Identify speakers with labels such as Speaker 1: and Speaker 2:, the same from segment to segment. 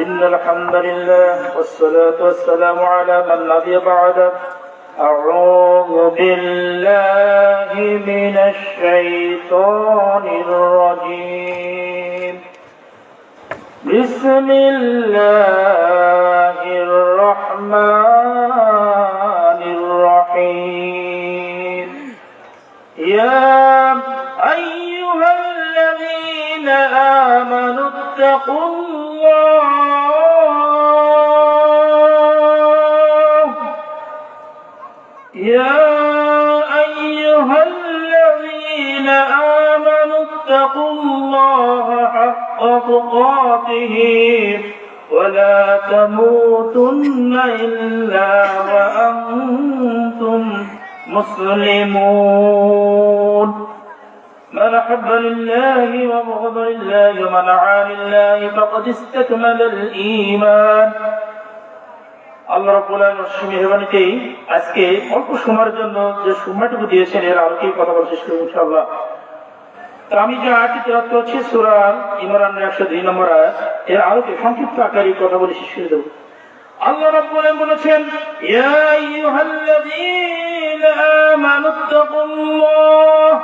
Speaker 1: إن الحمد لله والصلاة والسلام على من نبي بعد. أعوذ بالله من الشيطان الرجيم. بسم الله الرحمن الرحيم. يا أيها الذين آمنوا اتقوا الله. يا أيها الذين آمنوا اتقوا الله حق تقاته ولا تموتن إلا وأنتم مسلمون. من أحب لله وبغض لله ومن عادى لله فقد استكمل الإيمان. আল্লাহ রাব্বুল আলামিন মেহেরবানিতে আজকে অল্প সময়ের জন্য যে সময়টুকু দিয়েছেন এর আলোকে কথা বলা শেষ করব ইনশাআল্লাহ। তো আমি যে আয়াতটি তেলাওয়াত করছি সূরা ইমরানের 102 নম্বর আয়াত, এর আলোকে সংক্ষিপ্ত আকারে কথা বলে শেষ করে দেব। আল্লাহ রাব্বুল আলামিন বলেছেন, ইয়া আইয়ুহাল্লাযীনা আমানুত্তাকুল্লাহ।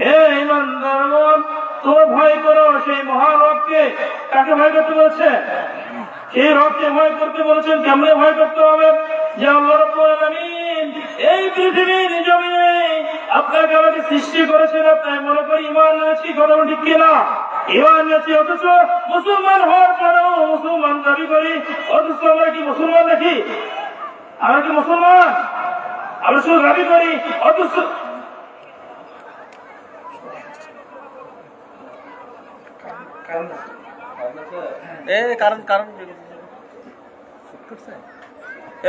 Speaker 1: হে ঈমানদারগণ, তোমরা ভয় করো সেই মহান রবকে। কাকে ভয় করতে বলছে? সেই রবকে ভয় করতে বলেছেন। কেমনে ভয় করতে হবে? যে আল্লাহ রাব্বুল আলামিন এই পৃথিবীর জমিনে আপনাকে আমাকে সৃষ্টি করেছেন। আপনার মনে করি ঈমান এনেছি, কথা ঠিক কিনা? ঈমান এনেছি, অথচ মুসলমান হওয়ার পরেও মুসলমান দাবি করি, অথচ আমরা কি মুসলমান নাকি? আমরা কি মুসলমান? আমরা শুধু দাবি করি, অথচ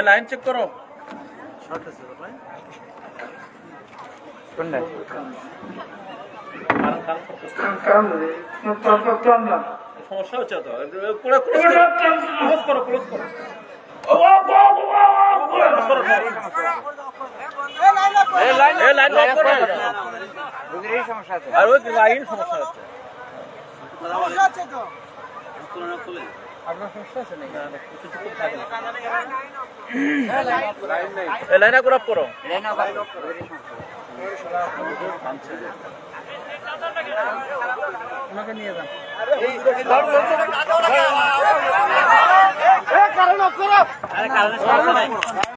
Speaker 2: লাইন চেক করো। সমস্যা হচ্ছে তো, ক্লোজ করো, ক্লোজ করো। লাইন আপ করো। আমাকে নিয়ে যান।